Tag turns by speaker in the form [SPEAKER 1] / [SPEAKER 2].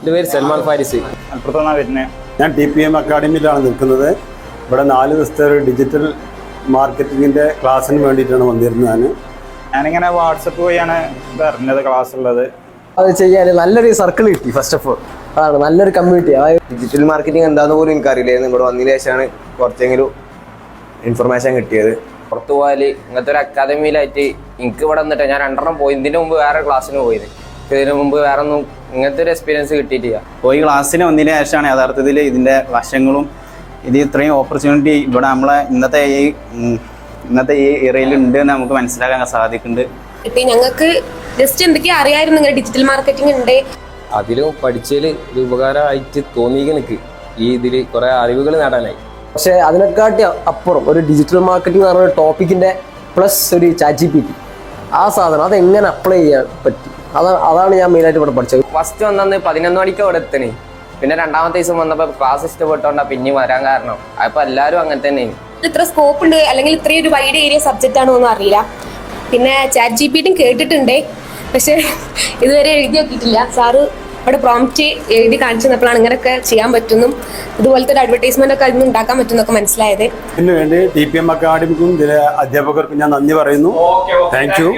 [SPEAKER 1] എൻ്റെ പേര് സൽമാൻ ഫാരിസ്.
[SPEAKER 2] മലപ്പുറത്താണ് വരുന്നത്.
[SPEAKER 3] ഞാൻ TPM അക്കാഡമിയിലാണ് നിൽക്കുന്നത്. ഇവിടെ 4 ദിവസത്തെ ഒരു ഡിജിറ്റൽ മാർക്കറ്റിങ്ങിൻ്റെ ക്ലാസ്സിന് വേണ്ടിയിട്ടാണ് വന്നിരുന്നത്.
[SPEAKER 2] ഞാനിങ്ങനെ വാട്സപ്പ് വഴിയാണ് അറിഞ്ഞത് ക്ലാസ് ഉള്ളത്.
[SPEAKER 4] അത് ചെയ്യാൻ നല്ലൊരു സർക്കിൾ കിട്ടി. ഫസ്റ്റ് ഓഫ് ഓൾ അതാണ് നല്ലൊരു കമ്മ്യൂണിറ്റി. അതായത്
[SPEAKER 5] ഡിജിറ്റൽ മാർക്കറ്റിംഗ് എന്താണെന്ന് പോലും എനിക്കറിയില്ലായിരുന്നു. ഇവിടെ വന്നതിന് ശേഷമാണ് കുറച്ചെങ്കിലും ഇൻഫർമേഷൻ കിട്ടിയത്.
[SPEAKER 1] പുറത്തു പോയാൽ ഇങ്ങനത്തെ ഒരു അക്കാദമിയിലായിട്ട് എനിക്ക് ഇവിടെ വന്നിട്ട് ഞാൻ 2 പോയി. ഇതിൻ്റെ മുമ്പ് വേറെ ക്ലാസ്സിന് പോയത്. ഇതിന് മുമ്പ് വേറെ ഒന്നും ഇങ്ങനത്തെ ഒരു എക്സ്പീരിയൻസ് കിട്ടിയിട്ടില്ല.
[SPEAKER 2] പോയി ക്ലാസ്സിന് വന്നതിന് ശേഷമാണ് യഥാർത്ഥത്തിൽ ഇതിൻ്റെ വശങ്ങളും ഇത് ഇത്രയും ഓപ്പർച്യൂണിറ്റി ഇവിടെ നമ്മളെ ഇന്നത്തെ ഈ ഏരിയയിൽ ഉണ്ട് എന്ന് നമുക്ക് മനസ്സിലാക്കാൻ സാധിക്കുന്നുണ്ട്.
[SPEAKER 6] ഞങ്ങൾക്ക് ജസ്റ്റ് എന്തൊക്കെയാ അറിയായിരുന്നു ഇങ്ങനെ ഡിജിറ്റൽ മാർക്കറ്റിംഗ് ഉണ്ട്.
[SPEAKER 1] അതിലും പഠിച്ചതിൽ ഒരു ഉപകാരമായിട്ട് തോന്നിയിരിക്കും എനിക്ക്. ഈ ഇതിൽ കുറേ അറിവുകൾ നേടാനായി.
[SPEAKER 4] പക്ഷെ അതിനെക്കാട്ടി അപ്പുറം ഒരു ഡിജിറ്റൽ മാർക്കറ്റിംഗ് എന്ന് പറഞ്ഞ ടോപ്പിക്കിന്റെ പ്ലസ് ഒരു ChatGPT, ആ സാധനം അതെങ്ങനെ അപ്ലൈ ചെയ്യാൻ പറ്റും, അതാണ് ഞാൻ മെയിനായിട്ട് ഇവിടെ പഠിച്ചത്.
[SPEAKER 1] ഫസ്റ്റ് വന്നു 11 മണിക്ക് അവിടെ എത്തണേ. പിന്നെ 2ാമത്തെ ദിവസം വന്നപ്പോൾ ക്ലാസ് ഇഷ്ടപ്പെട്ടോണ്ടാ പിന്നെ വരാൻ കാരണം. അപ്പോൾ എല്ലാവരും അങ്ങനെ തന്നെയാണ്.
[SPEAKER 6] ഇത്ര സ്കോപ്പ് ഉണ്ട് അല്ലെങ്കിൽ ഇത്രയും ഒരു വൈഡ് ഏരിയ സബ്ജക്റ്റ് ആണോ എന്ന് അറിയില്ല. പിന്നെ ChatGPT കേട്ടിട്ടുണ്ട്, പക്ഷെ ഇതുവരെ എഴുതി നോക്കിയിട്ടില്ല. സാറ് അവിടെ പ്രോംപ്റ്റ് എഴുതി കാണിച്ചു തന്നപ്പോഴാണ് ഇങ്ങനെയൊക്കെ ചെയ്യാൻ പറ്റുന്നു, ഇതുപോലത്തെ ഒരു അഡ്വർടൈസ്മെന്റ് ഒക്കെ അതിന് ഉണ്ടാക്കാൻ പറ്റുന്നൊക്കെ മനസ്സിലായത്.
[SPEAKER 3] ഇതിനു വേണ്ടി TPM അക്കാഡമിക്കും ഇതിലെ അധ്യാപകർക്കും ഞാൻ നന്ദി പറയുന്നു. Thank you.